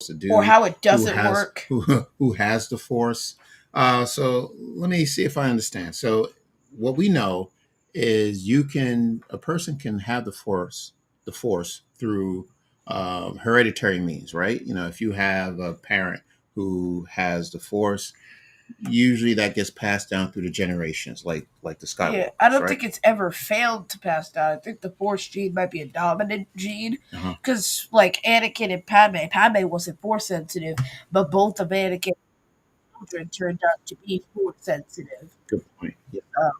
to or do, how it who doesn't has work. who has the Force. So let me see if I understand. So what we know is a person can have the Force through hereditary means, right? If you have a parent who has the Force, usually that gets passed down through the generations, like the Yeah, I Skywalkers, don't right? think it's ever failed to pass down. I think the Force gene might be a dominant gene, Uh-huh. because like Anakin and Padme wasn't Force sensitive, but both of Anakin's children turned out to be Force sensitive. Good point. Yeah, Uh,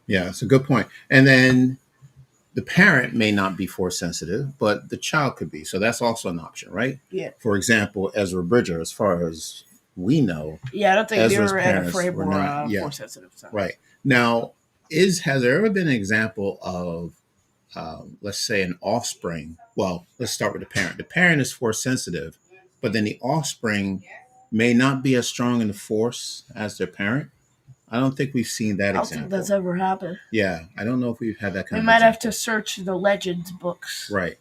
yeah, it's a good point. And then the parent may not be force sensitive, but the child could be. So that's also an option, right? yeah, For example, Ezra Bridger, as far as we know, yeah. I don't think Ezra's neither Ed or parents Frame were were not. Yeah, Force sensitive. So. right. Now, is has there ever been an example of, let's say, an offspring? Well, let's start with the parent. The parent is force sensitive, but then the offspring may not be as strong in the force as their parent. I don't think we've seen that I don't think that's example. ever happened. Yeah, I don't know if we've had that We kind of might have to example. search the Legends books. Right.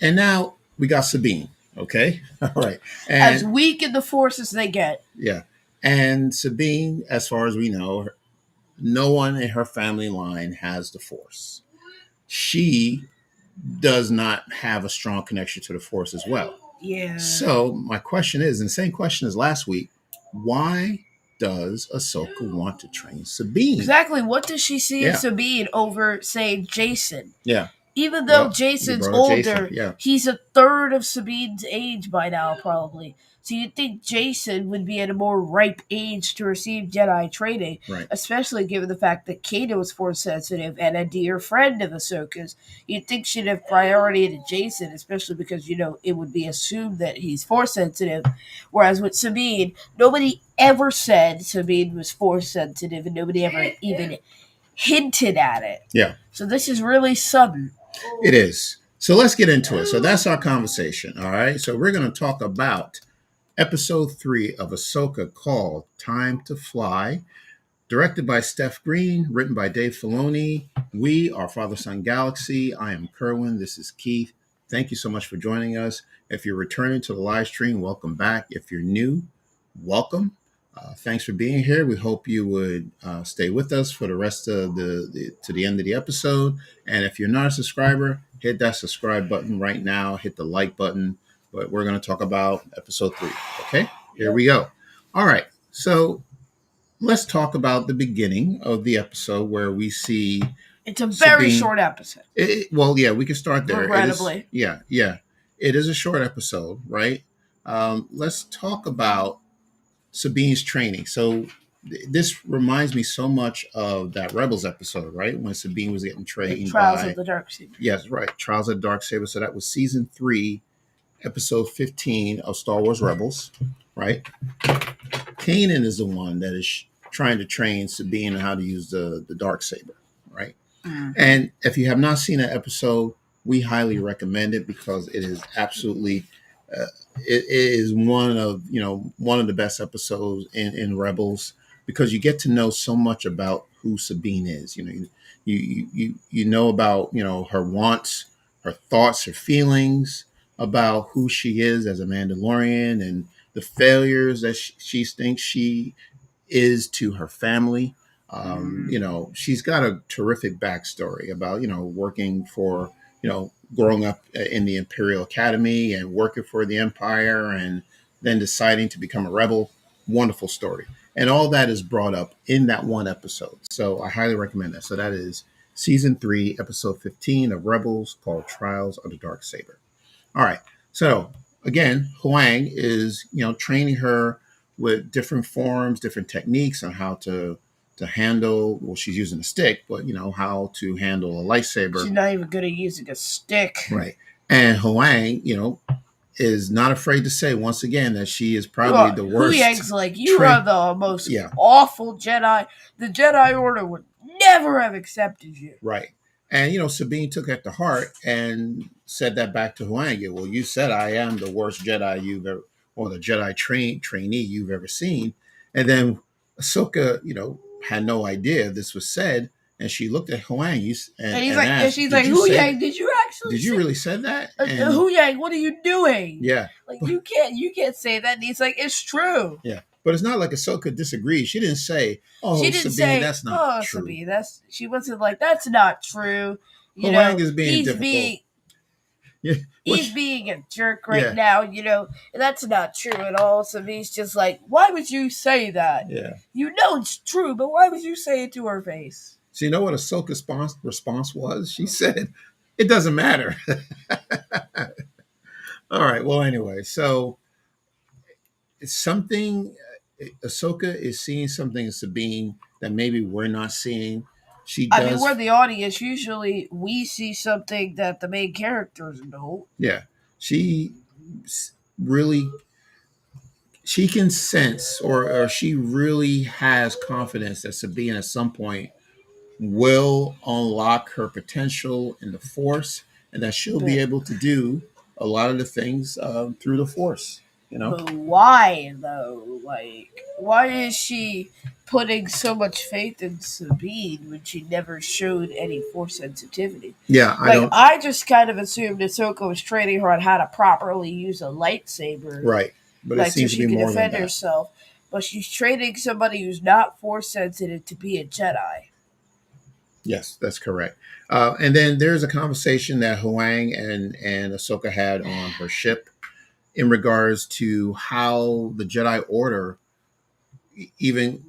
And now we got Sabine. Okay. All right. As And weak in the Force as they get. yeah. And Sabine, as far as we know, no one in her family line has the Force. She does not have a strong connection to the Force as well. Yeah. So my question is, and the same question as last week, why does Ahsoka want to train Sabine? Exactly. What does she see in Yeah. Sabine over, say, Jason? Yeah. Even though Well, you Jason's brought up Jason. older, Yeah. he's a third of Sabine's age by now, probably. So you'd think Jason would be at a more ripe age to receive Jedi training, Right. especially given the fact that Kato was force sensitive and a dear friend of Ahsoka's. You'd think she'd have priority to Jason, especially because, it would be assumed that he's force sensitive. Whereas with Sabine, nobody ever said Sabine was force sensitive, and nobody ever even hinted at it. Yeah. So this is really sudden. It is. So let's get into it. So that's our conversation. All right. So we're going to talk about Episode 3 of Ahsoka, called Time to Fly, directed by Steph Green, written by Dave Filoni. We are Father Son Galaxy. I am Kerwin. This is Keith. Thank you so much for joining us. If you're returning to the live stream, welcome back. If you're new, welcome. Thanks for being here. We hope you would stay with us for the rest of to the end of the episode. And if you're not a subscriber, hit that subscribe button right now. Hit the like button. But we're going to talk about Episode 3. Okay, here we go. All right. So let's talk about the beginning of the episode where we see It's a very Sabine. short episode. Well, yeah, we can start there. Regrettably. Yeah. It is a short episode, right? Let's talk about Sabine's training. So this reminds me so much of that Rebels episode, right? When Sabine was getting trained Trials by, of the Darksaber. yes, right, Trials of the Darksaber. So that was season 3, episode 15 of Star Wars Rebels, right? Kanan is the one that is trying to train Sabine on how to use the Darksaber, right? Mm. And if you have not seen that episode, we highly recommend it because it is absolutely it is one of the best episodes in Rebels, because you get to know so much about who Sabine is. You know about her wants, her thoughts, her feelings about who she is as a Mandalorian, and the failures that she thinks she is to her family. She's got a terrific backstory about working for growing up in the Imperial Academy and working for the Empire, and then deciding to become a rebel. Wonderful story, and all that is brought up in that one episode. So I highly recommend that. So that is season 3, episode 15 of Rebels, called Trials of the Darksaber. All right. So again, Huyang is training her with different forms, different techniques on how to handle. Well, she's using a stick, but how to handle a lightsaber. She's not even good at using a stick. Right. And Huyang, is not afraid to say once again that she is probably the worst. Huyang's like, you are the most awful Jedi. The Jedi Order would never have accepted you. Right. And Sabine took it to heart and said that back to Huyang. Well, you said I am the worst Jedi you've ever, or the Jedi trainee you've ever seen. And then Ahsoka, had no idea this was said, and she looked at Huyang And he's and like, and asked, she's "Did like, you say? Huyang, did you actually? Did you really said that?" And Huyang, what are you doing? yeah, Like you can't say that. And he's like, it's true. yeah. But it's not like Ahsoka disagreed. She didn't say, "Oh, She didn't Sabine, say, that's not oh, true." Sabine, she wasn't like, that's not true. You Huyang know, is being he's difficult. Yeah, he's being a jerk right yeah, now, you know, and that's not true at all. So he's just like, why would you say that? yeah. You know it's true, but why would you say it to her face? So you know what Ahsoka's response was? She said, "It doesn't matter." All right. Well, anyway, so it's something. Ahsoka is seeing something in Sabine that maybe we're not seeing. She I mean, does. we're the audience. Usually we see something that the main characters don't. Yeah. She really she can sense or she really has confidence that Sabine at some point will unlock her potential in the Force, and that she'll be But, able to do a lot of the things through the Force. You know. but why, though? Like, why is she putting so much faith in Sabine when she never showed any force sensitivity? Yeah, I Like, don't. I just kind of assumed Ahsoka was training her on how to properly use a lightsaber, Right, but it like, so seems to she be can more than defend that. herself. But she's training somebody who's not force sensitive to be a Jedi. Yes, that's correct. And then there's a conversation that Huang and Ahsoka had on her ship in regards to how the Jedi Order even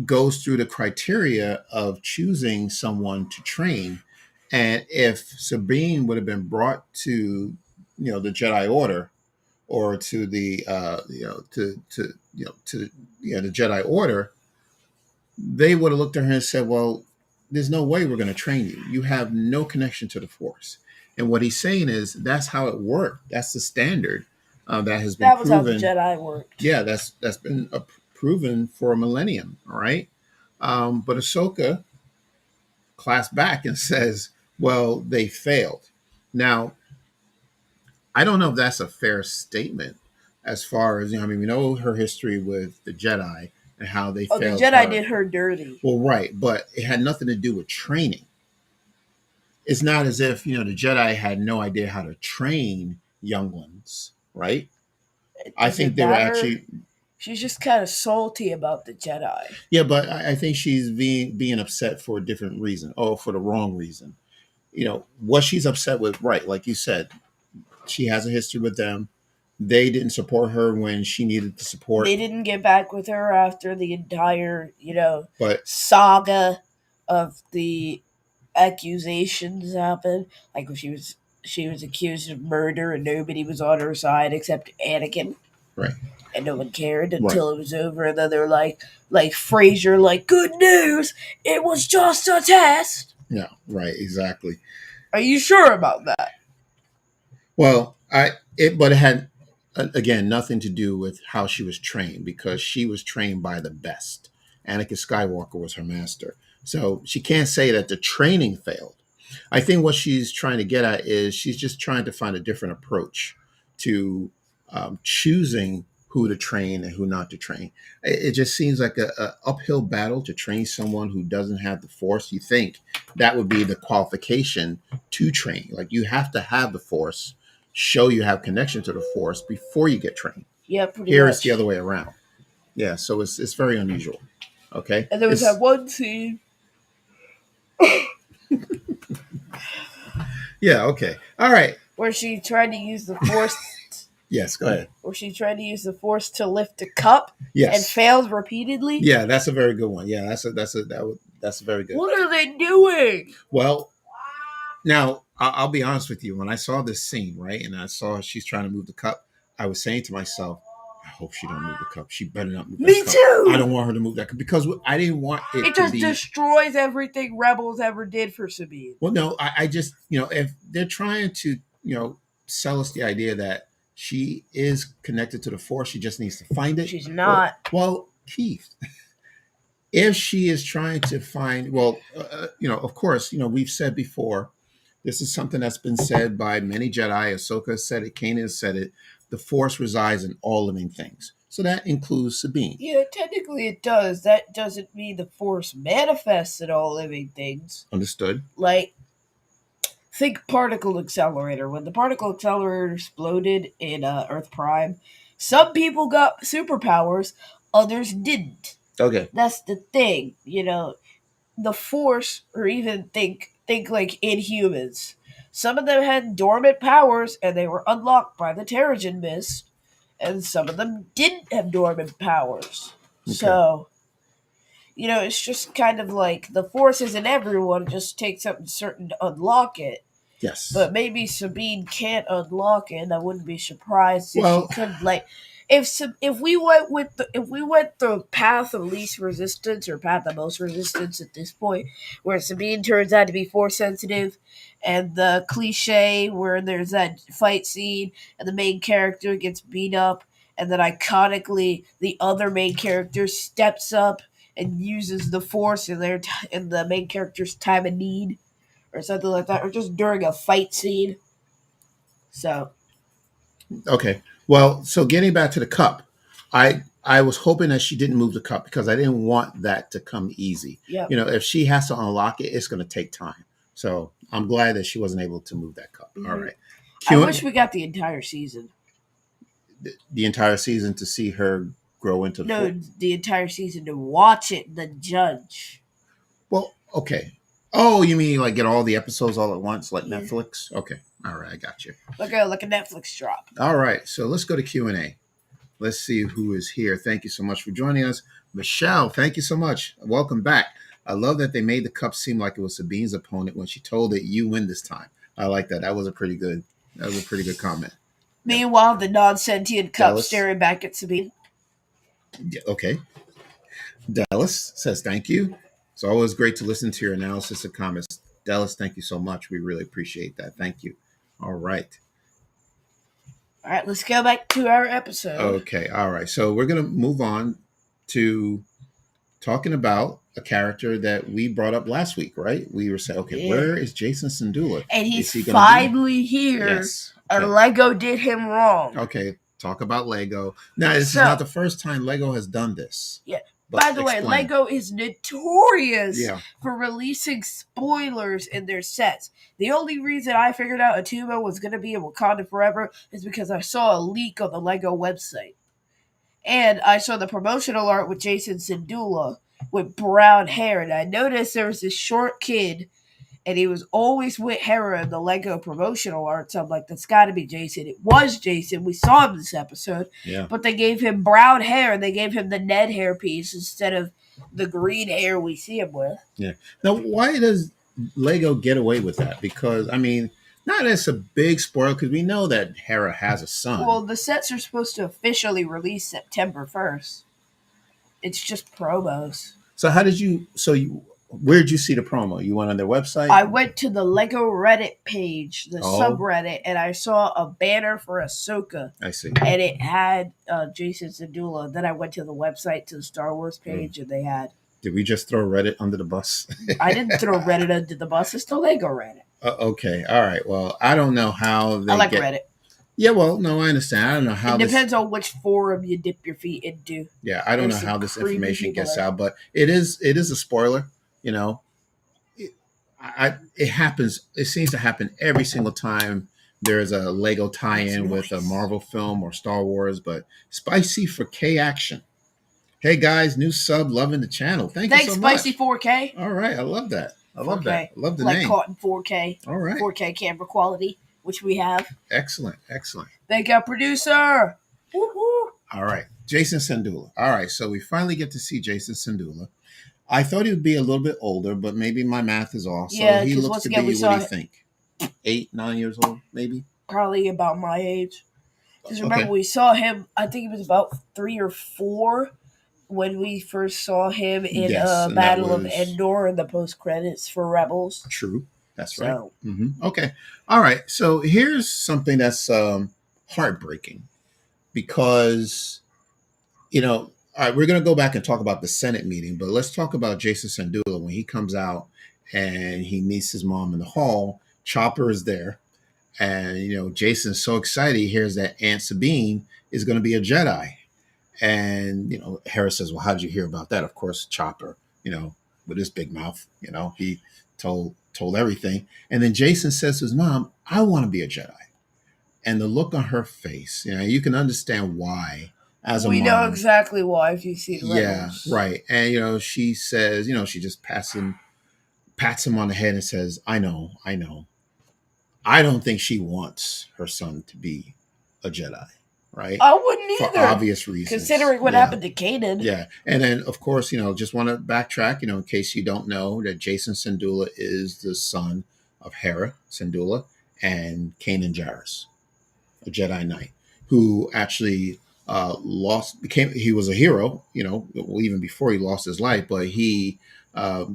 goes through the criteria of choosing someone to train. And if Sabine would have been brought to, the Jedi Order or to the, the Jedi Order, they would have looked at her and said, "Well, there's no way we're going to train you. You have no connection to the Force." And what he's saying is that's how it worked. That's the standard that has been That was how the proven. Jedi worked. Yeah, that's been proven for a millennium. All right, but Ahsoka claps back and says, "Well, they failed." Now, I don't know if that's a fair statement. As far as I mean, we know her history with the Jedi and how they Oh, the failed Jedi her. did her dirty. Well, right, but it had nothing to do with training. It's not as if the Jedi had no idea how to train younglings, right? I Does think it they were matter? actually, She's just kind of salty about the Jedi. yeah, but I think she's being upset for a different reason, or for the wrong reason. What she's upset with, right? Like you said, she has a history with them. They didn't support her when she needed the support, They didn't get back with her after the entire, but saga of the accusations happened. Like when she was accused of murder and nobody was on her side except Anakin, right, and no one cared right, until it was over. And then they're like Frasier, like, good news, it was just a test. yeah, right, exactly. Are you sure about that? Well, but it had again nothing to do with how she was trained because she was trained by the best. Anakin Skywalker was her master, so she can't say that the training failed. I think what she's trying to get at is she's just trying to find a different approach to choosing who to train and who not to train. It just seems like a uphill battle to train someone who doesn't have the Force. You think that would be the qualification to train? Like you have to have the Force, show you have connection to the Force before you get trained. Yeah, pretty Here much. it's the other way around. Yeah, so it's very unusual. Okay, And there was that one scene. Yeah. Okay. All right. Where she tried to use the Force. Yes. Go ahead. Where she tried to use the Force to lift a cup. Yes. And failed repeatedly. Yeah, that's a very good one. Yeah, that's very good. What are they doing? Well, now I'll be honest with you. When I saw this scene, right, and I saw she's trying to move the cup, I was saying to myself, I hope she don't move the cup. She better not move that Me cup. too. I don't want her to move that cup because I didn't want it It to just be. destroys everything Rebels ever did for Sabine. Well, no, I just if they're trying to sell us the idea that she is connected to the Force, she just needs to find it. She's not. Well, Keith, if she is trying to find, of course, we've said before, this is something that's been said by many Jedi. Ahsoka said it, Kanan said it, the Force resides in all living things. So that includes Sabine. Yeah, technically it does. That doesn't mean the Force manifests in all living things. Understood? Like, think particle accelerator. When the particle accelerator exploded in Earth Prime, some people got superpowers, others didn't. Okay. That's the thing, you know. The Force, or even think like Inhumans. Some of them had dormant powers, and they were unlocked by the Terrigen Mist, and some of them didn't have dormant powers. Okay. So, you know, it's just kind of like the Force isn't everyone; it just takes something certain to unlock it. Yes. But maybe Sabine can't unlock it, and I wouldn't be surprised if Well- she could. Like, if we went the path of least resistance or path of most resistance at this point, where Sabine turns out to be Force sensitive, and the cliche where there's that fight scene and the main character gets beat up, and then iconically the other main character steps up and uses the Force in in the main character's time of need, or something like that, or just during a fight scene. So, Okay. Well, so getting back to the cup, I was hoping that she didn't move the cup because I didn't want that to come easy. yeah. You know, if she has to unlock it, it's going to take time. So I'm glad that she wasn't able to move that cup. Mhm. All right. I wish we got the entire season. The entire season to see her grow into No, the entire season to watch it, the judge. Well, okay. Oh, you mean like get all the episodes all at once, like Yeah. Netflix? Okay. All right, I got you. Like a Netflix drop. All right, so let's go to Q&A. Let's see who is here. Thank you so much for joining us. Michelle, thank you so much. Welcome back. I love that they made the cup seem like it was Sabine's opponent when she told it, "You win this time." I like that. That was a pretty good comment. Meanwhile, the non-sentient cup Dallas? staring back at Sabine. Yeah, okay. Dallas says thank you. It's always great to listen to your analysis and comments. Dallas, thank you so much. We really appreciate that. Thank you. All right. All right, let's go back to our episode. Okay. All right. So we're going to move on to talking about a character that we brought up last week, right? We were saying, okay, Yeah. where is Jason Sindula? And he's Is he gonna finally here. Yes. And Okay. Lego did him wrong. Okay. Talk about Lego. Now, this is So- not the first time Lego has done this. Yeah. But By the way, explain. Lego is notorious Yeah. for releasing spoilers in their sets. The only reason I figured out Atuma was going to be in Wakanda Forever is because I saw a leak on the Lego website. And I saw the promotional art with Jason Sindula with brown hair. And I noticed there was this short kid, and he was always with Hera in the Lego promotional art. So I'm like, that's got to be Jason. It was Jason. We saw him this episode. Yeah. But they gave him brown hair, and they gave him the Ned hair piece instead of the green hair we see him with. Now, why does Lego get away with that? Because, I mean, not as a big spoiler, because we know that Hera has a son. Well, the sets are supposed to officially release September 1st. It's just promos. So how did you, where did you see the promo? You went on their website? I went to the Lego Reddit page, the Oh. subreddit, and I saw a banner for Ahsoka, I see. and it had Jason Sindula. Then I went to the website, to the Star Wars page, and they had... Did we just throw Reddit under the bus? I didn't throw Reddit under the bus. It's the Lego Reddit. Okay. All right. Well, I don't know how they I like get... Reddit. Yeah, well, no, I understand. I don't know how It depends on which forum you dip your feet into. Yeah, I don't know There's how some this creepy information people gets there. out, but it is a spoiler. You know, it happens. It seems to happen every single time there's a Lego tie-in with a Nice. Marvel film or Star Wars. But spicy for K action. Hey guys, new sub, loving the channel. Thanks you so Spicy much. 4K. All right, I love that. I love 4K. that. I love the Like name. caught in 4K. All right, 4K camera quality, which we have. excellent. Thank you, producer. Woo-hoo. All right, Jason Sindula. All right, so we finally get to see Jason Sindula. I thought he would be a little bit older, but maybe my math is off. So Yeah, he 'cause looks once to again, be, we what saw do you think? 8, 9 years old, maybe? Probably about my age. Because remember, Okay. we saw him, I think he was about 3 or 4 when we first saw him in Yes, and that Battle of was- Endor in the post-credits for Rebels. True. That's right. So, Okay. All right. So here's something that's heartbreaking because, you know, all right, we're going to go back and talk about the Senate meeting, but let's talk about Jason Sandula when he comes out and he meets his mom in the hall. Chopper is there. And Jason's so excited. He hears that Aunt Sabine is going to be a Jedi. And Hera says, "Well, how did you hear about that?" Of course, Chopper, with his big mouth, he told everything. And then Jason says to his mom, "I want to be a Jedi." And the look on her face, you can understand why. As a We know mom, exactly why if you've seen yeah, Rebels. right. And she says, she just pats him on the head and says, "I know, I know." I don't think she wants her son to be a Jedi, right? I wouldn't For either, obvious reasons. considering what happened to Kanan. Yeah. And then, of course, just want to backtrack, in case you don't know, that Jason Syndulla is the son of Hera Syndulla and Kanan Jarrus, a Jedi Knight, who actually he was a hero, even before he lost his life, but he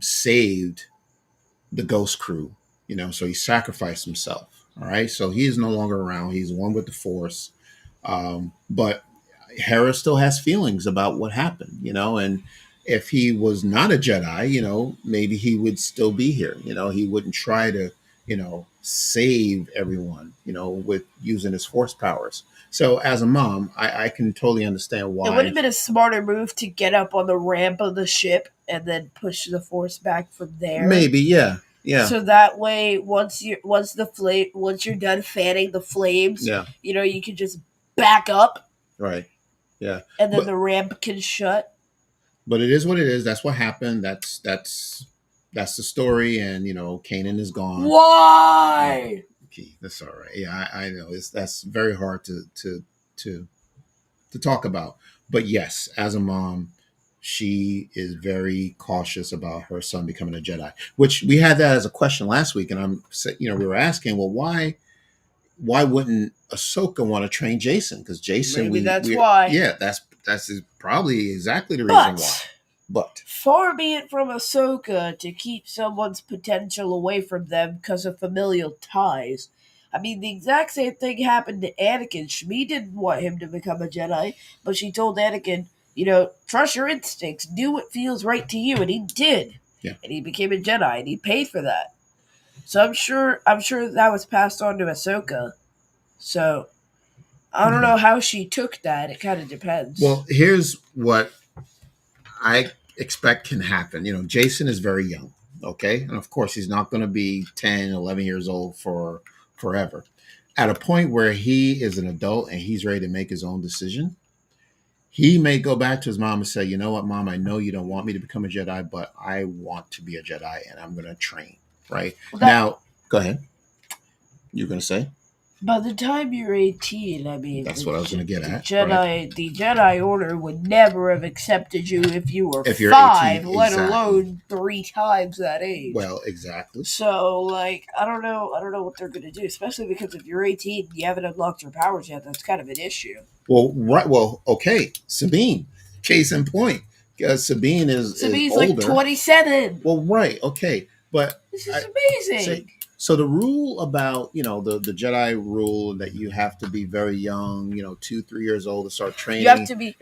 saved the Ghost crew, so he sacrificed himself. All right. So he is no longer around. He's one with the Force. But Hera still has feelings about what happened, and if he was not a Jedi, maybe he would still be here. He wouldn't try to, save everyone, with using his Force powers. So as a mom, I can totally understand why. It would have been a smarter move to get up on the ramp of the ship and then push the Force back from there. Maybe, yeah. Yeah. So that way, once you're done fanning the flames, Yeah. You can just back up. Right. Yeah. And then the ramp can shut. But it is what it is. That's what happened. That's the story. And Kanan is gone. Why? Okay, that's all right. Yeah, I know. That's very hard to talk about. But yes, as a mom, she is very cautious about her son becoming a Jedi. Which we had that as a question last week, and we were asking, well, why wouldn't Ahsoka want to train Jason? Because Jason, maybe that's why. Yeah, that's probably exactly the reason why. But far be it from Ahsoka to keep someone's potential away from them because of familial ties. I mean, the exact same thing happened to Anakin. Shmi didn't want him to become a Jedi, but she told Anakin, trust your instincts, do what feels right to you, and he did. Yeah. And he became a Jedi, and he paid for that. So I'm sure that was passed on to Ahsoka. So I don't know how she took that. It kind of depends. Well, here's what I expect can happen. Jason is very young, okay? And of course, he's not going to be 10, 11 years old for forever. At a point where he is an adult and he's ready to make his own decision, he may go back to his mom and say, "You know what, Mom, I know you don't want me to become a Jedi, but I want to be a Jedi and I'm going to train," right? Now, go ahead. You're going to say? By the time you're 18, I mean... That's what I was going to get at. The Jedi Order would never have accepted you if you were 5, 18, let exactly. alone 3 times that age. Well, exactly. So, I don't know what they're going to do, especially because if you're 18 and you haven't unlocked your powers yet, that's kind of an issue. Well, right. Well, okay. Sabine, case in point. Because Sabine's older. Like 27. Well, right. Okay. But this is amazing. So the rule about, the Jedi rule that you have to be very young, 2, 3 years old to start training. You have to be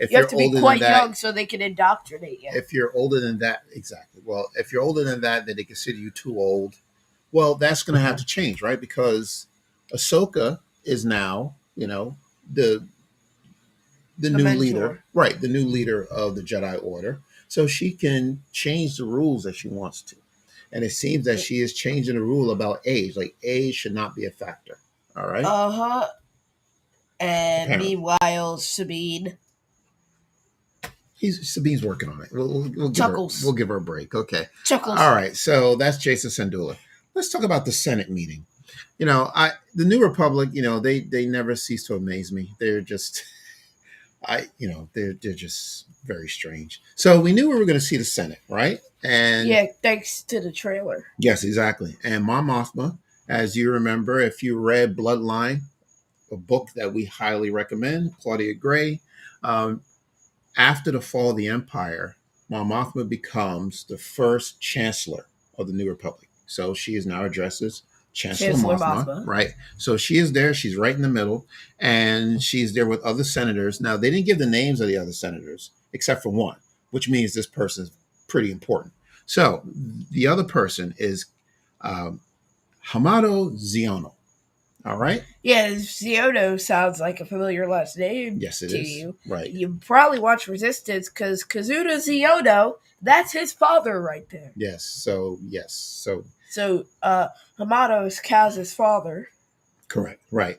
quite young so they can indoctrinate you. If you're older than that, exactly. Well, if you're older than that, then they consider you too old. Well, that's going to have to change, right? Because Ahsoka is now, the new mentor. Leader, right? The new leader of the Jedi Order. So she can change the rules that she wants to. And it seems that she is changing the rule about age. Like, age should not be a factor. All right? Uh-huh. And apparently. Meanwhile, Sabine. Sabine's working on it. We'll give her a break. Okay. Chuckles. All right. So that's Jason Syndulla. Let's talk about the Senate meeting. The New Republic, they never cease to amaze me. They're just... they're just very strange. So we knew we were going to see the Senate, right? And yeah, thanks to the trailer. Yes, exactly. And Mon Mothma, as you remember, if you read Bloodline, a book that we highly recommend, Claudia Gray, after the fall of the Empire, Mon Mothma becomes the first Chancellor of the New Republic. So she is now addressed as Chancellor Mothma, right? So she is there. She's right in the middle, and she's there with other senators. Now, they didn't give the names of the other senators, except for one, which means this person is pretty important. So the other person is Hamado Ziono. All right. Yeah, Ziono sounds like a familiar last name Yes, it to is. you. Right. You probably watch Resistance because Kazuda Ziono, that's his father right there. Yes. So yes. So Hamato is Kaz's father. Correct. Right.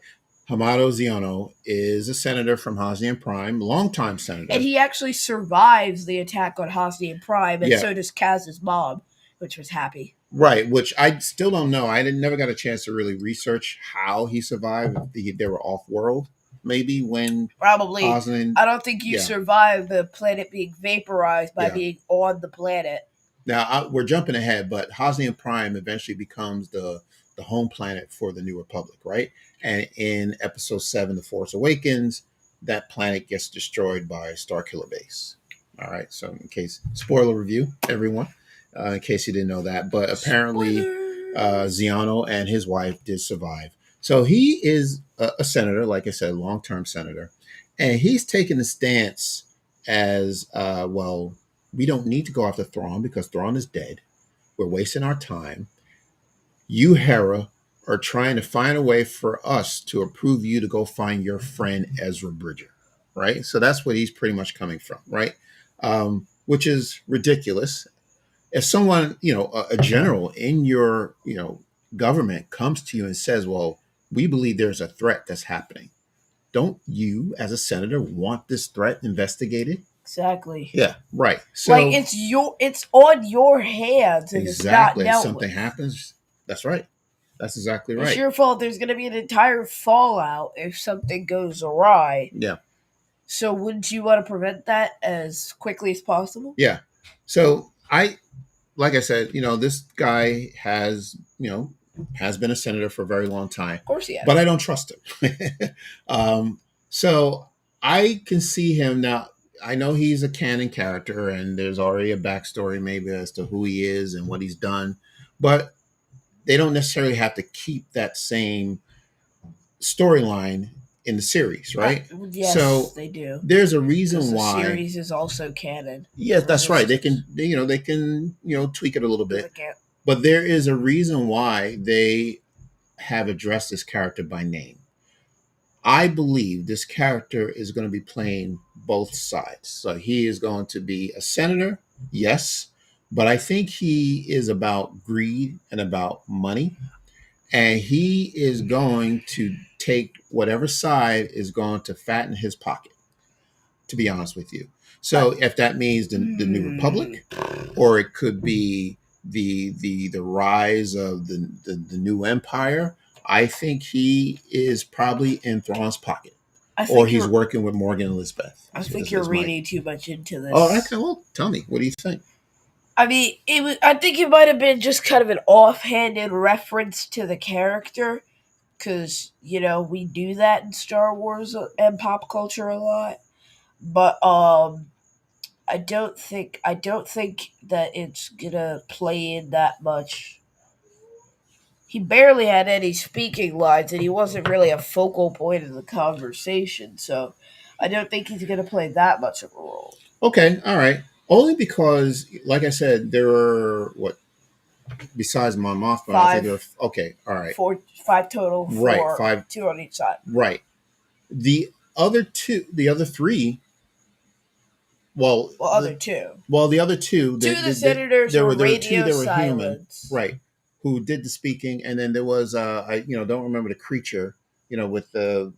Hamato Ziono is a senator from Hosnian Prime, longtime senator. And he actually survives the attack on Hosnian Prime, and so does Kaz's mom, which was happy. Right, which I still don't know. I never got a chance to really research how he survived. If they were off world, maybe when probably. Hosnian, I don't think you survive the planet being vaporized by being on the planet. Now we're jumping ahead, but Hosnian Prime eventually becomes the home planet for the New Republic, right? And in Episode 7, The Force Awakens, that planet gets destroyed by Starkiller Base. All right, so in case spoiler review, everyone, in case you didn't know that, but apparently Ziono and his wife did survive. So he is a senator, like I said, long-term senator, and he's taken the stance as well. We don't need to go after Thrawn because Thrawn is dead. We're wasting our time. You, Hera, are trying to find a way for us to approve you to go find your friend Ezra Bridger, right? So that's what he's pretty much coming from, right? Which is ridiculous. If someone, a general in your, government comes to you and says, well, we believe there's a threat that's happening. Don't you, as a senator, want this threat investigated? Exactly. Yeah, right. So like it's on your hands, and exactly. It's not if something happens, that's right. That's exactly right. It's your fault. There's going to be an entire fallout if something goes awry. Yeah. So wouldn't you want to prevent that as quickly as possible? Yeah. So like I said, this guy has been a senator for a very long time. Of course he has. But I don't trust him. So I can see him now. I know he's a canon character and there's already a backstory maybe as to who he is and what he's done. But they don't necessarily have to keep that same storyline in the series, right? Yes, so they do. There's a reason why the series is also canon. Yes, that's right. They can tweak it a little bit. But there is a reason why they have addressed this character by name. I believe this character is going to be playing both sides. So he is going to be a senator, yes, but I think he is about greed and about money. And he is going to take whatever side is going to fatten his pocket, to be honest with you. So if that means the New Republic, or it could be the rise of the new empire, I think he is probably in Thrawn's pocket, or he's working with Morgan and Elizabeth. I think you're reading too much into this. Oh, okay. Well, tell me, what do you think? I mean, I think it might have been just kind of an offhanded reference to the character, because we do that in Star Wars and pop culture a lot. But I don't think that it's gonna play in that much. He barely had any speaking lines, and he wasn't really a focal point of the conversation. So I don't think he's gonna play that much of a role. Okay, all right. Only because, like I said, there are besides Mon Mothma, I think there are, okay, all right, 5 total. Right, 5, 2 on each side. Right. The other 3. The other two. The other 2. Two of the senators were radio silence. Human, right, who did the speaking, and then there was I don't remember the creature, with the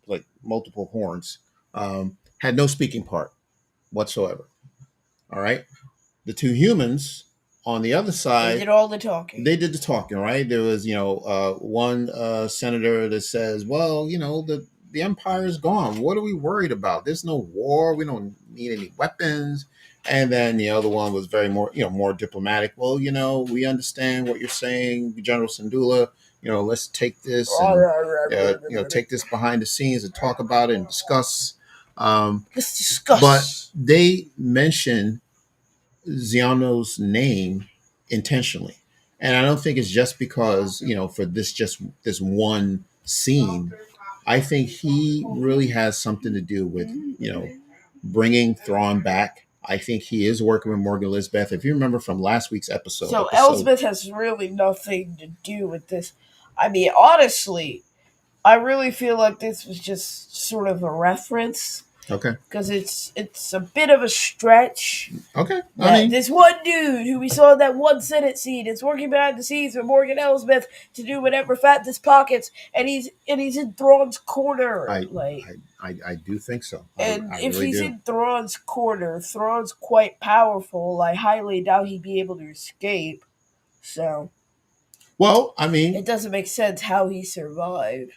like multiple horns, had no speaking part whatsoever. All right, the 2 humans on the other side, they did all the talking. They did the talking, right? There was one senator that says, well, the empire is gone. What are we worried about? There's no war. We don't need any weapons. And then the other one was very more diplomatic. Well, we understand what you're saying, General Syndulla. Let's take this and take this behind the scenes and talk about it and discuss. Let's discuss. But they mention Ziono's name intentionally, and I don't think it's just because for this one scene. I think he really has something to do with bringing Thrawn back. I think he is working with Morgan Elizabeth. If you remember from last week's episode, Elsbeth has really nothing to do with this. I mean, honestly, I really feel like this was just sort of a reference Okay. because it's a bit of a stretch. Okay. I That mean, this one dude who we saw in that one Senate scene is working behind the scenes with Morgan Elsbeth to do whatever fat his pockets, and he's in Thrawn's corner. I I do think so. And I if really he's do. in Thrawn's corner, Thrawn's quite powerful. I highly doubt he'd be able to escape. So Well, I mean, it doesn't make sense how he survived.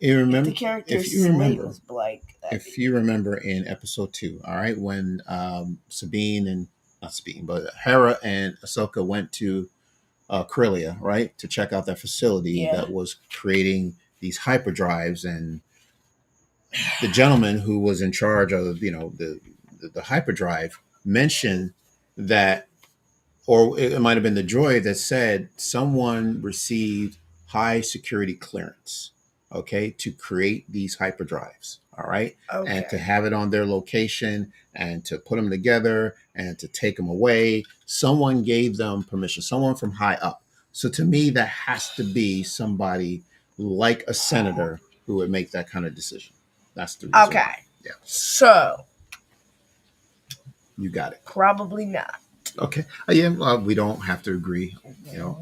you If the remember character's if you slate remember was blank, if you remember in episode 2, all right, when Sabine and not Sabine, but Hera and Ahsoka went to Corellia, right, to check out that facility yeah. that was creating these hyperdrives, and the gentleman who was in charge of the hyperdrive mentioned that, or it might have been the droid that said someone received high security clearance, okay, to create these hyperdrives, all right, and to Okay. have it on their location and to put them together and to take them away. Someone gave them permission, someone from high up. So to me, that has to be somebody like a senator who would make that kind of decision. That's the reason why. Okay. Yeah, So you got it. probably not. Okay. Yeah, we don't have to agree. You know,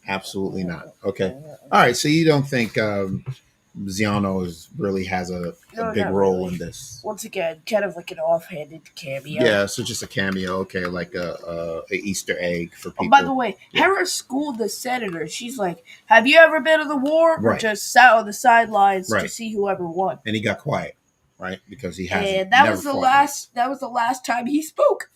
absolutely not. Okay. All right. So you don't think Ziano really has a No, big not role really. in this? Once again, kind of like an offhanded cameo. Yeah. So just a cameo. Okay. Like a Easter egg for people. Oh, by the way, Yeah. Hera schooled the senator. She's like, "Have you ever been to the war?" Or Right. just sat on the sidelines to Right. see whoever won. And he got quiet, right? Because he hasn't. And that never was the fought last. That was the last time he spoke.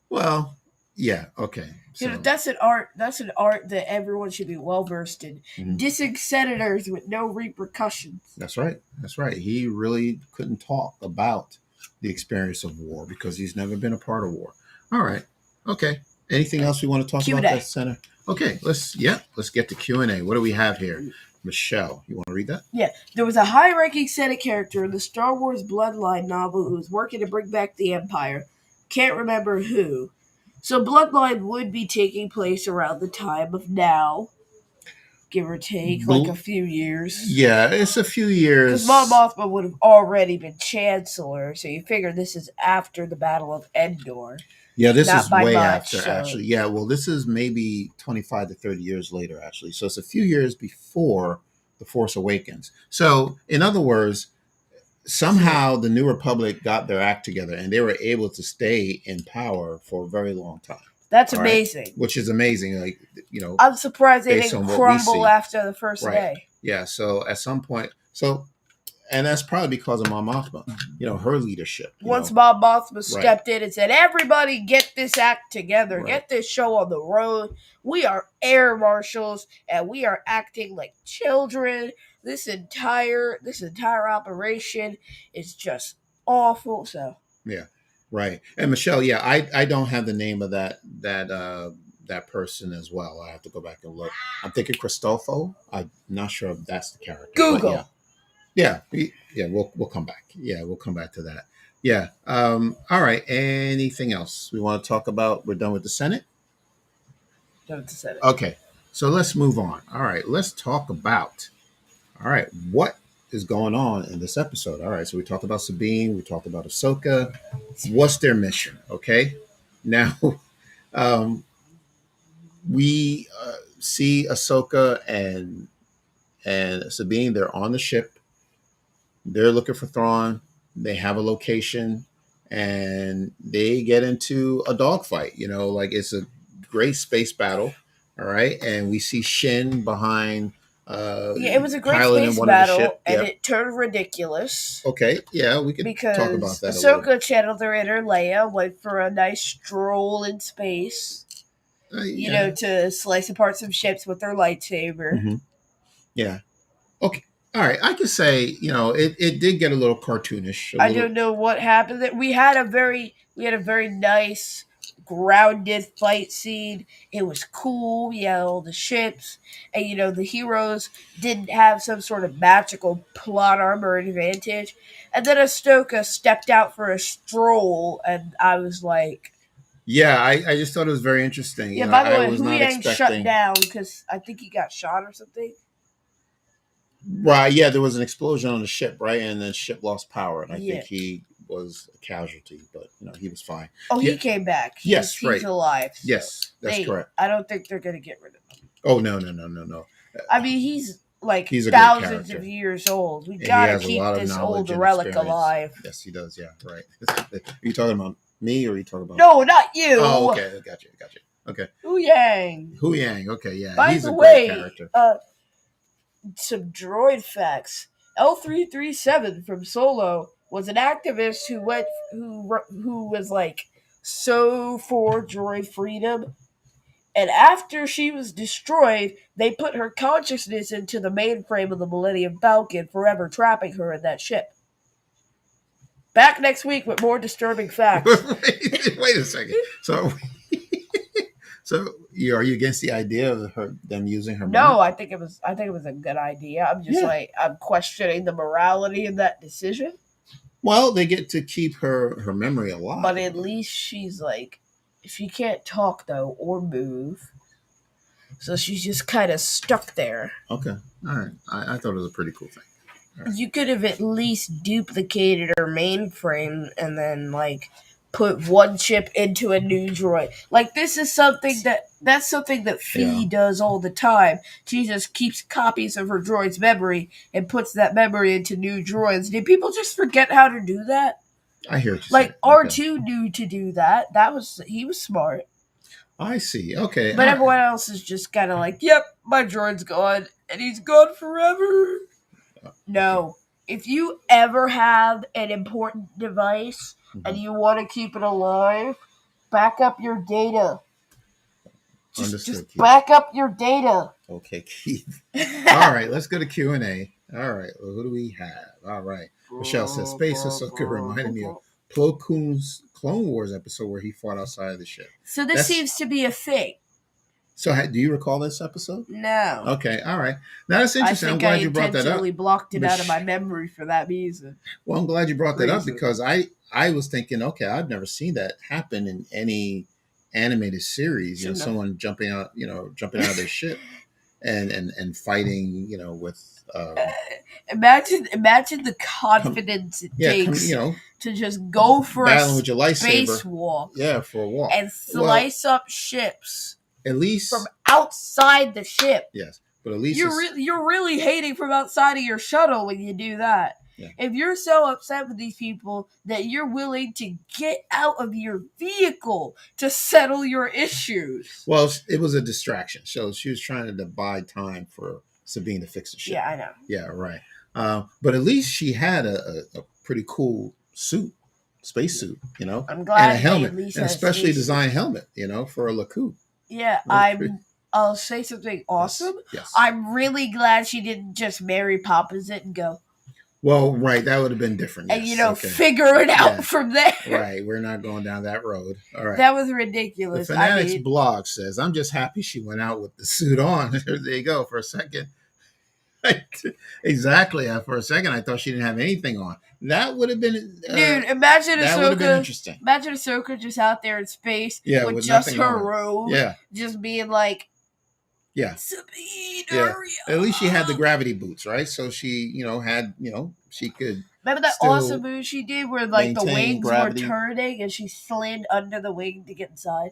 Well, yeah. Okay. You know, So that's an art. That's an art that everyone should be well versed in. Mhm. Dissing senators with no repercussions. that's right. That's right. He really couldn't talk about the experience of war because he's never been a part of war. All right. Okay. Anything else we want to talk Q&A. about that center? Okay. Let's get to Q&A. What do we have here? Michelle, you want to read that? Yeah, there was a high-ranking Senate character in the Star Wars Bloodline novel who was working to bring back the Empire. Can't remember who. So Bloodline would be taking place around the time of now, give or take, like a few years. Yeah, it's a few years. Because Mon Mothma would have already been Chancellor, so you figure this is after the Battle of Endor. Yeah, this Not is by way much, after, so- actually. Yeah, well, this is maybe 25 to 30 years later, actually. So it's a few years before The Force Awakens. So, in other words, somehow the New Republic got their act together and they were able to stay in power for a very long time, That's All right. amazing. which is amazing. Like, I'm surprised they Based didn't on what we crumble see. after the first Right. day. yeah. So at some point, and that's probably because of Mon Mothma, her leadership. Once Mon Mothma Right. stepped in and said, "Everybody get this act together, Right. get this show on the road. We are air marshals and we are acting like children. This entire operation is just awful." So Right. And Michelle, yeah, I don't have the name of that person as well. I have to go back and look. I'm thinking Christopho. I'm not sure if that's the character. but Google. We'll come back. Yeah, we'll come back to that. Yeah. All right. Anything else we want to talk about? We're done with the Senate. Don't say it. Okay. So let's move on. All right. Let's talk about. All right. What is going on in this episode? All right. So we talked about Sabine. We talked about Ahsoka. What's their mission? Okay. Now, we see Ahsoka and Sabine. They're on the ship. They're looking for Thrawn. They have a location, and they get into a dogfight. Like it's a great space battle. All right, and we see Shin behind. Yeah, it was a great piloting space one of the battle, ship. and Yep. it turned ridiculous. Okay, yeah, we could Because talk about that a little. Ahsoka channeled her inner Leia, went for a nice stroll in space, Yeah. to slice apart some ships with their lightsaber. Mhm. Yeah. Okay. All right. I could say, it did get a little cartoonish. I don't know what happened. We had a very nice grounded fight scene. It was cool. We had all the ships, and the heroes didn't have some sort of magical plot armor advantage. And then Ahsoka stepped out for a stroll, and I was like, Yeah, I just thought it was very interesting. "Yeah." By the I way, was not Huyang shut expecting. down because I think he got shot or something. Right, yeah, there was an explosion on the ship, right, and the ship lost power, and I Yeah. think he was a casualty, but he was fine. Oh, Yeah, he came back. yes, He's right, alive. So yes, that's correct. I don't think they're gonna get rid of him. Oh no, no, no, no, no. I mean, he's like He's a great thousands of character, years old. We and he gotta has a keep lot of this knowledge old and relic experience. alive. Yes, he does. Yeah, right. Are you talking about me, or are you talking about? No, not you. Oh, okay, got you. Okay, Huyang. Huyang. Okay, yeah, By he's the a great way, character. some droid facts. L337 from Solo was an activist who was like so for droid freedom, and after she was destroyed, they put her consciousness into the mainframe of the Millennium Falcon, forever trapping her in that ship. Back next week with more disturbing facts. Wait a second. So, are you against the idea of them using her? No, money? I think it was a good idea. I'm just I'm questioning the morality of that decision. Well, they get to keep her memory alive. But at least she's like, she can't talk though or move, so she's just kind of stuck there. Okay, all right. I thought it was a pretty cool thing. Right. You could have at least duplicated her mainframe and then like put one chip into a new droid. Like this is something that's something that Fee does all the time. She just keeps copies of her droid's memory and puts that memory into new droids. Did people just forget how to do that? I hear what you like say. R2 knew to do that. He was smart. I see. Okay. But everyone else is just kind of like, yep, my droid's gone and he's gone forever. No. If you ever have an important device and you want to keep it alive, back up your data. Just back up your data. Okay, Keith. All right, let's go to Q&A. All right, well, who do we have? All right. Michelle says, Space Ahsoka reminded me of Plo Koon's Clone Wars episode where he fought outside of the ship. So this seems to be a thing. So do you recall this episode? No. Okay, all right. Now that's interesting. I'm glad you brought that up. I intentionally blocked it out of my memory for that reason. Well, I'm glad you brought that up because I was thinking, okay, I've never seen that happen in any animated series. Someone jumping out of their ship and fighting, with. Imagine the confidence it takes to just go for a with your lightsaber. Space walk. Yeah, for a walk. And slice up ships. At least from outside the ship. Yes, but at least you're really hating from outside of your shuttle when you do that. Yeah. If you're so upset with these people that you're willing to get out of your vehicle to settle your issues. Well, it was a distraction. So she was trying to buy time for Sabine to fix the ship. Yeah, I know. Yeah, right. But at least she had a pretty cool suit, spacesuit, I'm glad. And a helmet, and a specially designed helmet, for a LeCoultre. Yeah, I'll say something awesome. Yes. I'm really glad she didn't just marry Papazit and go. Well, right, that would have been different. Yes. And figure it out from there. Right, we're not going down that road. All right, that was ridiculous. The Fanatics blog says, "I'm just happy she went out with the suit on." There you go. For a second, exactly. For a second, I thought she didn't have anything on. That would have been, dude. Imagine that would have been interesting. Imagine Ahsoka just out there in space, with just her robe, just being like, Sabine, At least she had the gravity boots, right? So she, had, she could. Remember that awesome move she did where like the wings were turning and she slid under the wing to get inside?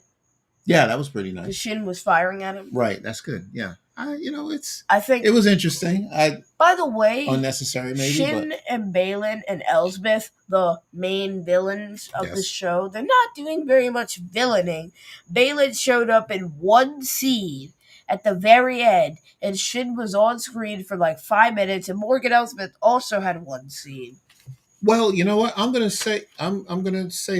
Yeah, that was pretty nice. The Shin was firing at him. Right, that's good. Yeah. I think it was interesting. By the way, unnecessary maybe. Shin and Baylan and Elsbeth, the main villains of the show, they're not doing very much villaining. Baylan showed up in one scene at the very end, and Shin was on screen for like 5 minutes, and Morgan Elsbeth also had one scene. Well, you know what? I'm gonna say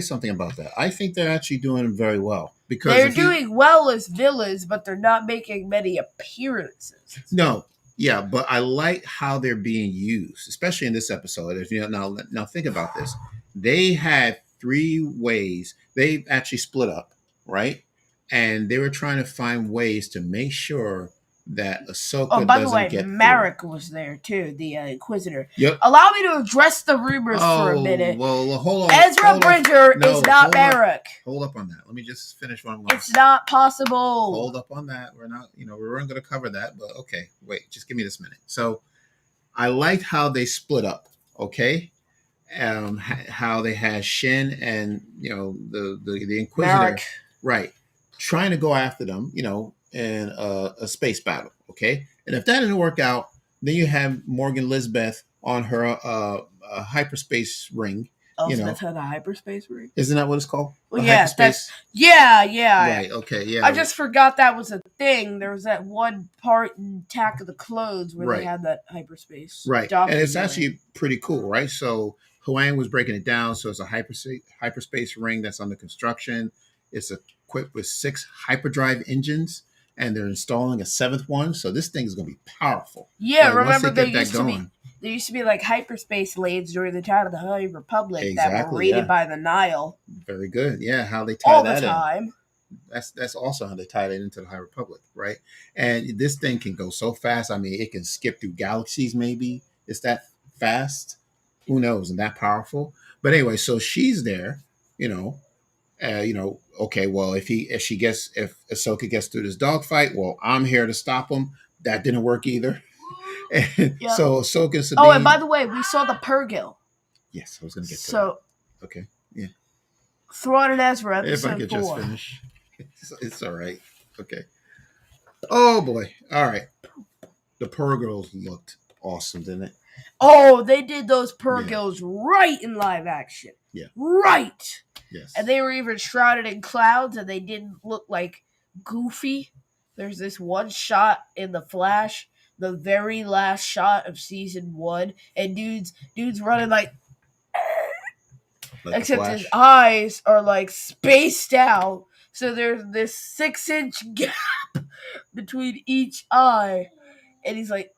something about that. I think they're actually doing very well because they're doing well as villains, but they're not making many appearances. No, yeah, but I like how they're being used, especially in this episode. Now think about this. They had 3 ways. They actually split up, right? And they were trying to find ways to make sure that Ahsoka by the way, Marrok was there too, the Inquisitor. Yep. Allow me to address the rumors for a minute. Well, hold on. Ezra Bridger is not Marrok. Hold up on that. Let me just finish one more. It's not possible. Hold up on that. We're not, we weren't going to cover that, but okay. Wait, just give me this minute. So, I liked how they split up. Okay, how they had Shin and the Inquisitor, Marrok. right, trying to go after them, in a space battle. Okay, and if that didn't work out, then you have Morgan Lisbeth on her hyperspace ring. Elspeth had a hyperspace ring. Isn't that what it's called? Well, yeah, hyperspace. Yeah. Right. Okay. Yeah. I just forgot that was a thing. There was that one part in Attack of the Clones where they had that hyperspace. Right. And it's actually pretty cool, right? So Huyang was breaking it down. So it's a hyperspace ring that's under construction. It's equipped with 6 hyperdrive engines, and they're installing a 7th one. So this thing is going to be powerful. Yeah, remember there used to be like hyperspace lanes during the time of the High Republic that were raided by the Nile. Very good. Yeah, how they tie that in. All the time. That's also how they tied it into the High Republic, right? And this thing can go so fast. I mean, it can skip through galaxies. Maybe it's that fast. Who knows? And that powerful. But anyway, so she's there. Okay. Well, if Ahsoka gets through this dogfight, well, I'm here to stop him. That didn't work either. And so Ahsoka and Sabine. Oh, and by the way, we saw the Purrgil. Yes, I was going to get to that. Okay. Yeah. Thrawn and Ezra, episode 4. If I could just finish. It's all right. Okay. Oh boy. All right. The Purrgils looked awesome, didn't it? Oh, they did those Purrgils right in live action. Yeah. Right. Yes. And they were even shrouded in clouds, and they didn't look like goofy. There's this one shot in The Flash, the very last shot of season 1, and dude's running like except his eyes are like spaced out. So there's this 6-inch gap between each eye. And he's like,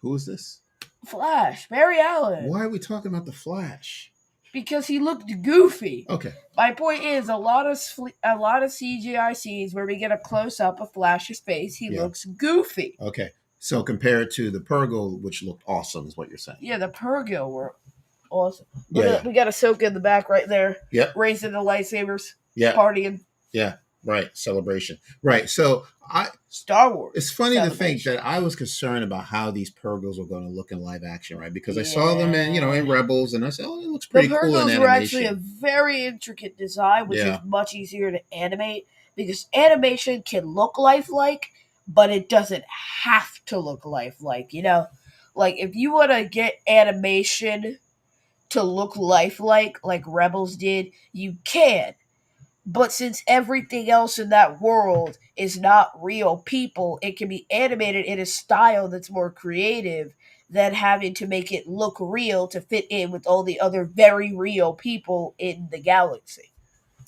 who is this? Flash, Barry Allen. Why are we talking about the Flash? Because he looked goofy. Okay. My point is, a lot of CGI scenes where we get a close-up of Flash's face, he looks goofy. Okay. So compared to the Purrgil, which looked awesome, is what you're saying. Yeah, the Purrgil were awesome. We got Ahsoka in the back right there. Yep. Raising the lightsabers. Yeah. Partying. Yeah. Right. Celebration. Right. So Star Wars. It's funny to think that I was concerned about how these Purrgils were going to look in live action, right? Because I saw them in Rebels, and I said, "Oh, it looks pretty cool in animation." The Purrgils were actually a very intricate design, which is much easier to animate because animation can look lifelike, but it doesn't have to look lifelike. Like if you want to get animation to look lifelike, like Rebels did, you can. But since everything else in that world is not real people, it can be animated in a style that's more creative than having to make it look real to fit in with all the other very real people in the galaxy.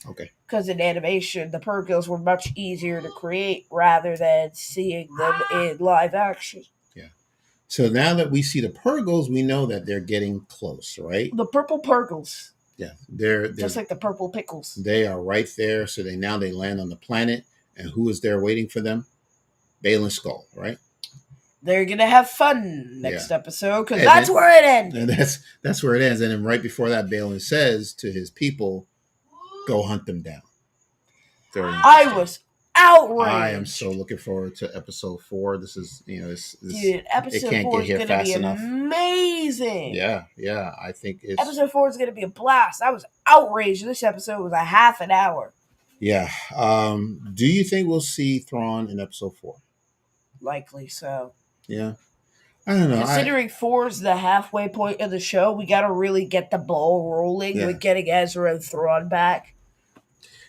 Okay. Because in animation, the Purrgils were much easier to create rather than seeing them in live action. Yeah. So now that we see the Purrgils, we know that they're getting close, right? The purple Purrgils. Yeah, they're just like the purple pickles. They are right there. So they land on the planet, and who is there waiting for them? Baylan Skoll, right? They're gonna have fun next episode because that's where it ends. And that's where it ends. And then right before that, Baylan says to his people, "Go hunt them down." I was outraged. I am so looking forward to episode 4. This is, this dude, episode 4 is going to be amazing. Yeah. I think episode 4 is going to be a blast. I was outraged. This episode was a half an hour. Yeah. Do you think we'll see Thrawn in episode 4? Likely so. Yeah. I don't know. Considering 4 is the halfway point of the show, we got to really get the ball rolling with getting Ezra and Thrawn back.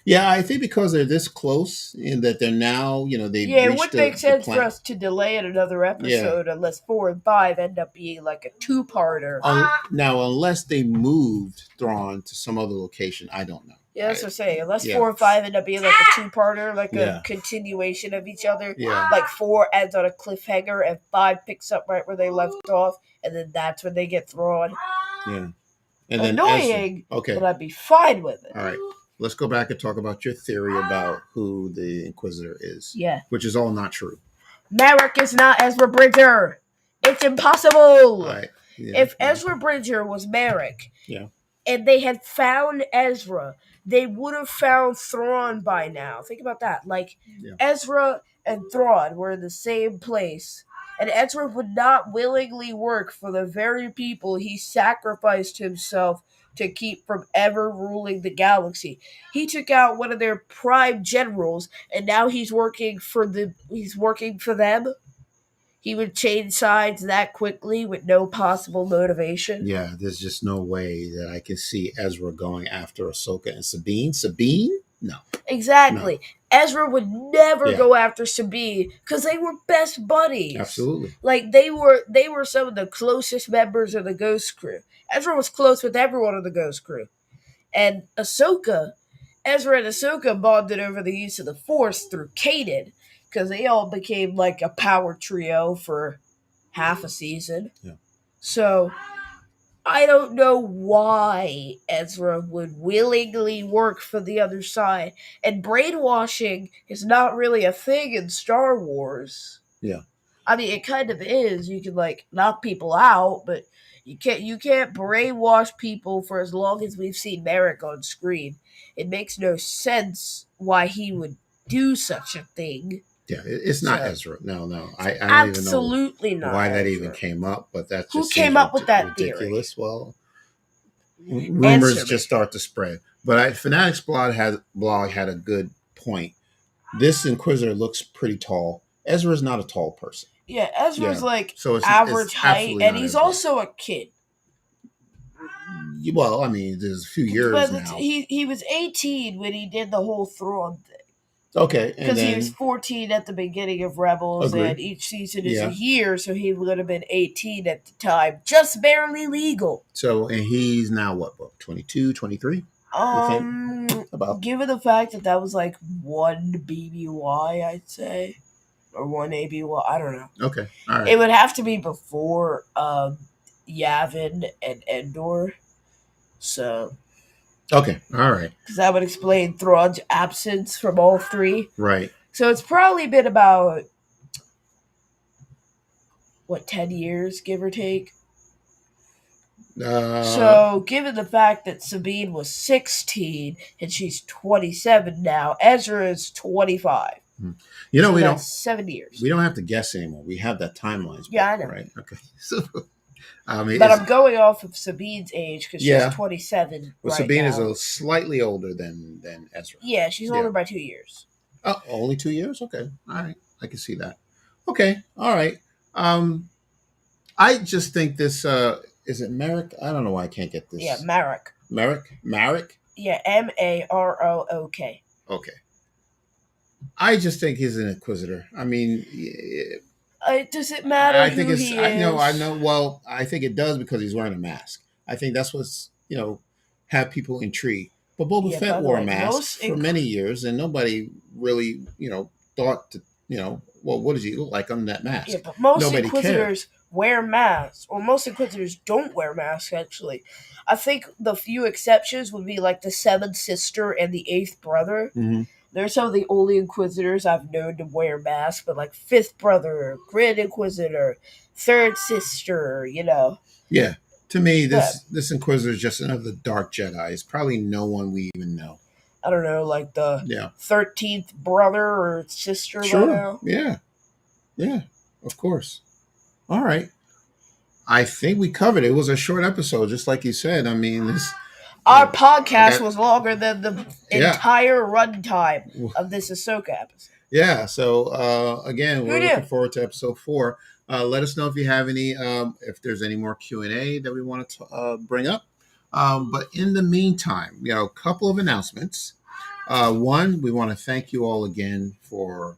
Yeah, I think because they're this close and that they're now, they've it would make sense for us to delay it another episode unless 4 and 5 end up being like a 2-parter. Now, unless they moved Thrawn to some other location, I don't know. Yeah, that's what I'm saying. Unless 4 and 5 end up being like a 2-parter, like a continuation of each other. Yeah. Like 4 ends on a cliffhanger and 5 picks up right where they left off, and then that's when they get Thrawn. Yeah. And annoying, but I'd be fine with it. All right. Let's go back and talk about your theory about who the Inquisitor is. Yeah. Which is all not true. Marrok is not Ezra Bridger. It's impossible. Right. Yeah. If Ezra Bridger was Marrok, and they had found Ezra, they would have found Thrawn by now. Think about that. Like, Ezra and Thrawn were in the same place And Ezra would not willingly work for the very people he sacrificed himself to keep from ever ruling the galaxy. He took out one of their prime generals, and now he's working for them. He would change sides that quickly with no possible motivation. Yeah, there's just no way that I can see Ezra going after Ahsoka and Sabine. Sabine? No. Exactly. No. Ezra would never go after Sabine because they were best buddies. Absolutely. Like they were some of the closest members of the Ghost Crew. Ezra was close with everyone of the Ghost Crew. And Ezra and Ahsoka bonded over the use of the Force through Kanan, because they all became like a power trio for half a season. Yeah. So I don't know why Ezra would willingly work for the other side. And brainwashing is not really a thing in Star Wars. Yeah. I mean, it kind of is. You can like knock people out, but you can't brainwash people for as long as we've seen Marrok on screen. It makes no sense why he would do such a thing. Yeah, it's not Ezra. No. I don't absolutely even know not why that Ezra. even came up, but that just who came up with that ridiculous. Theory? Well, rumors just start to spread. But Fanatic's blog had a good point. This Inquisitor looks pretty tall. Ezra's not a tall person. Yeah, Ezra's like so average height, and he's also a kid. Well, I mean, there's a few years now. He was 18 when he did the whole Thrawn thing. Okay. Because he was 14 at the beginning of Rebels, Agreed. And each season is a year, so he would have been 18 at the time. Just barely legal. So, and he's now what, 22, 23? Given the fact that was like one BBY, I'd say. Or one ABY, I don't know. Okay, all right. It would have to be before Yavin and Endor. So... Okay, all right. Because that would explain Thrawn's absence from all three. Right. So it's probably been about, 10 years, give or take? So, given the fact that Sabine was 16 and she's 27 now, Ezra is 25. You know, so we that's don't 7 years. We don't have to guess anymore. We have that timeline. Yeah, I know. Right. Okay. So, I mean, but I'm going off of Sabine's age because she's 27. Well, Sabine is slightly older than Ezra. Yeah, she's older by 2 years. Oh, only 2 years? Okay. All right. I can see that. Okay. All right. I just think this is it Marrok? I don't know why I can't get this. Yeah, Marrok. Marrok? Yeah, Marrook. Okay. I just think he's an Inquisitor. I mean, does it matter? I think he is? I know. Well, I think it does because he's wearing a mask. I think that's what's have people intrigued. But Boba Fett wore a mask for many years, and nobody really thought to well, what does he look like under that mask? Yeah, but most Inquisitors wear masks, or most Inquisitors don't wear masks. Actually, I think the few exceptions would be like the seventh sister and the eighth brother. Mm-hmm. They're some of the only Inquisitors I've known to wear masks, but like fifth brother, Grand Inquisitor, third sister, Yeah, to me, this Inquisitor is just another dark Jedi. It's probably no one we even know. I don't know, like the 13th brother or sister. Sure. Yeah, of course. All right. I think we covered it. It was a short episode, just like you said. I mean, our podcast was longer than the entire runtime of this Ahsoka episode. Yeah. So again, we're looking forward to episode 4. Let us know if you have any, if there's any more Q&A that we want to bring up. But in the meantime, a couple of announcements. One, we want to thank you all again for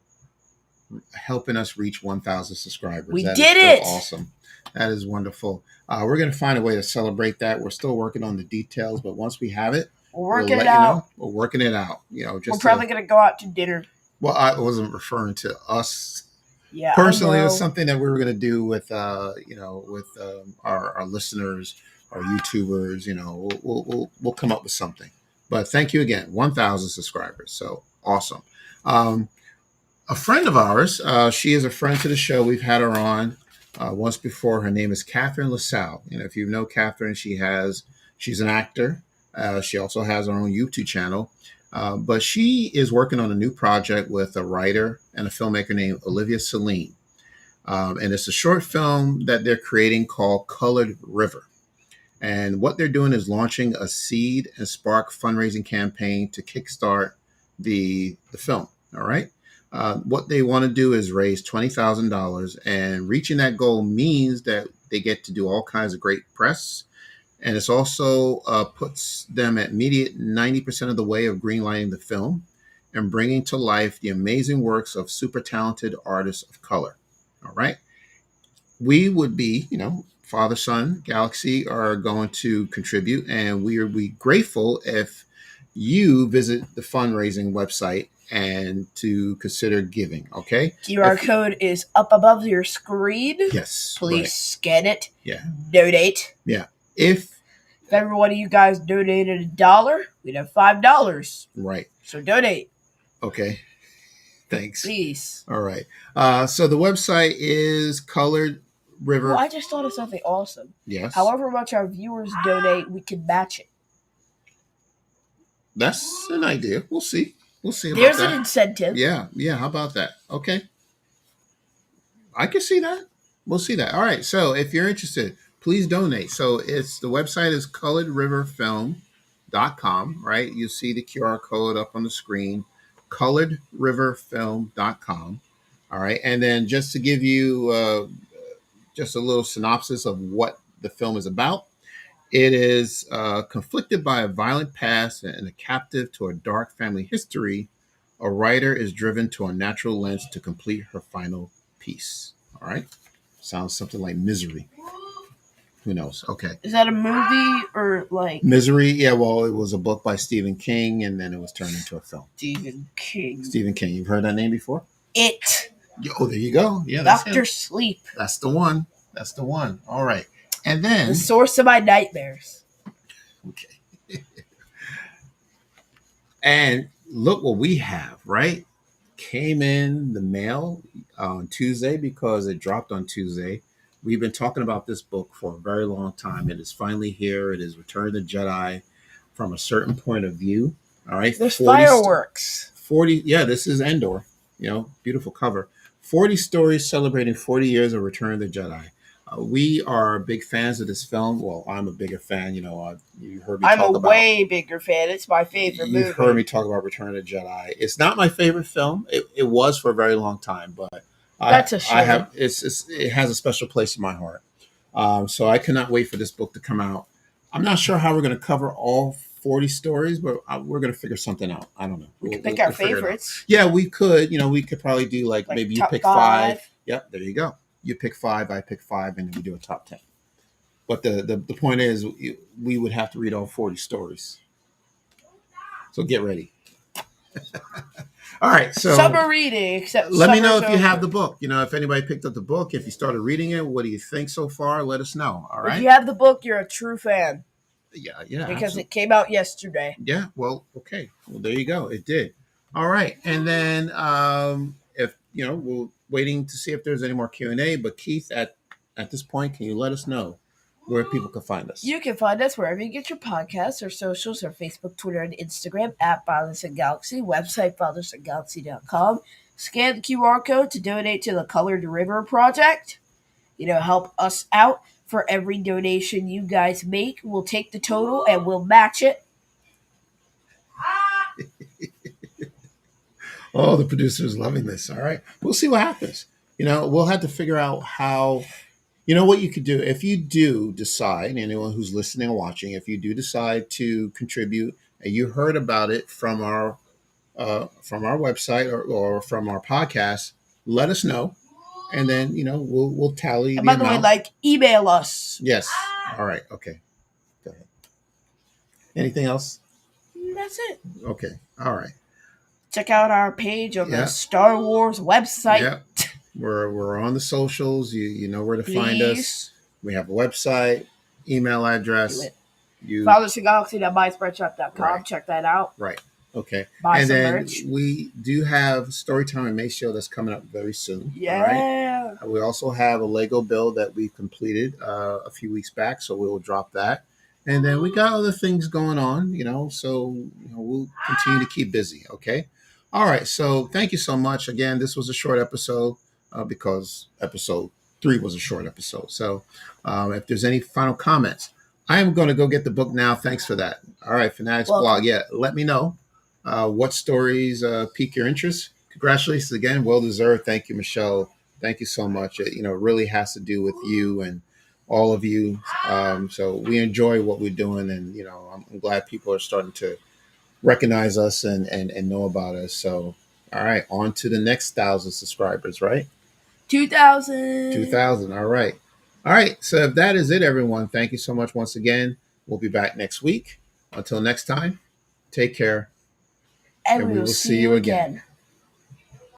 helping us reach 1,000 subscribers. We did it! Awesome. That is wonderful. We're going to find a way to celebrate that. We're still working on the details, but once we have it, we'll let you know. We're working it out. We're probably going to go out to dinner. Well, I wasn't referring to us. Yeah, personally, it was something that we were going to do with, with our listeners, our YouTubers. We'll come up with something. But thank you again, 1,000 subscribers. So awesome. A friend of ours, she is a friend to the show. We've had her on once before. Her name is Catherine LaSalle. If you know Catherine, she's an actor. She also has her own YouTube channel. But she is working on a new project with a writer and a filmmaker named Olivia Celine. And it's a short film that they're creating called Colored River. And what they're doing is launching a Seed and Spark fundraising campaign to kickstart the film. All right. What they want to do is raise $20,000, and reaching that goal means that they get to do all kinds of great press. And it's also puts them at immediate 90% of the way of greenlighting the film and bringing to life the amazing works of super talented artists of color. All right. We would be, Father Son Galaxy are going to contribute, and we would be grateful if you visit the fundraising website and to consider giving. Okay. QR code is up above your screen. Yes. Please scan it. Yeah. Donate. Yeah. If every one of you guys donated $1, we'd have $5. Right. So donate. Okay. Thanks. Please. All right. So the website is Colored River. Well, I just thought of something awesome. Yes. However much our viewers donate, we can match it. That's an idea. We'll see. About There's that. An incentive. Yeah. How about that? Okay. I can see that. We'll see that. All right. So if you're interested, please donate. So the website is coloredriverfilm.com, right? You see the QR code up on the screen, coloredriverfilm.com. All right. And then just to give you just a little synopsis of what the film is about. It is conflicted by a violent past and a captive to a dark family history. A writer is driven to a natural lens to complete her final piece. All right. Sounds something like Misery. Who knows? Okay. Is that a movie or like Misery? Yeah. Well, it was a book by Stephen King, and then it was turned into a film. Stephen King. You've heard that name before? It. Oh, there you go. Yeah. Dr. Sleep. That's the one. All right. And then the source of my nightmares. Okay. And look what we have, right? Came in the mail on Tuesday because it dropped on Tuesday. We've been talking about this book for a very long time. It is finally here. It is Return of the Jedi from a certain point of view. All right. There's fireworks. 40. Yeah, this is Endor. Beautiful cover. 40 stories celebrating 40 years of Return of the Jedi. We are big fans of this film. Well, I'm a bigger fan. You heard me. I'm a way bigger fan. It's my favorite movie. You've heard me talk about Return of the Jedi. It's not my favorite film. It was for a very long time, but that's a shame. It has a special place in my heart. So I cannot wait for this book to come out. I'm not sure how we're going to cover all 40 stories, but we're going to figure something out. I don't know. We could pick our favorites. Yeah, we could. We could probably do like maybe you pick 5. Yep, there you go. You pick 5, I pick 5, and then we do a top 10. But the point is, we would have to read all 40 stories. So get ready. All right. So summer reading, except let me know if you have the book. If anybody picked up the book, if you started reading it, what do you think so far? Let us know. All right. If you have the book, you're a true fan. Yeah. Because absolutely. It came out yesterday. Yeah. Well, okay. Well, there you go. It did. All right. And then if we're waiting to see if there's any more Q&A. But Keith, at this point, can you let us know where people can find us? You can find us wherever you get your podcasts or socials, or Facebook, Twitter, and Instagram at FATHER.SON.GALAXY, website FATHER.SON.GALAXY.com. Scan the QR code to donate to the Colored River Project. Help us out. For every donation you guys make, we'll take the total and we'll match it. Oh, the producer's loving this. All right. We'll see what happens. We'll have to figure out how, what you could do. If you do decide, anyone who's listening or watching, if you do decide to contribute and you heard about it from our website or from our podcast, let us know. And then, we'll tally and the amount. By the way, email us. Yes. All right. Okay. Go ahead. Anything else? That's it. Okay. All right. Check out our page on the Star Wars website. Yep. We're on the socials. You know where to find us. We have a website, email address. FATHER.SON.GALAXY.myspreadshop.com. Right. Check that out. Right. Okay. Buy and some then merch. We do have Storytime and May Show that's coming up very soon. Yeah. Right? We also have a Lego build that we completed a few weeks back, so we will drop that. And then we got other things going on, so we'll continue to keep busy. Okay. All right. So thank you so much. Again, this was a short episode. because episode 3 was a short episode. So if there's any final comments, I am going to go get the book now. Thanks for that. All right, Fanatics Blog. Yeah, let me know what stories pique your interest. Congratulations again. Well deserved. Thank you, Michelle. Thank you so much. It really has to do with you and all of you. So we enjoy what we're doing, and I'm glad people are starting to recognize us and know about us. So all right, on to the next 1,000 subscribers, right? 2,000. 2,000. All right. All right. So if that is it, everyone, thank you so much once again. We'll be back next week. Until next time, take care. And we will see you again.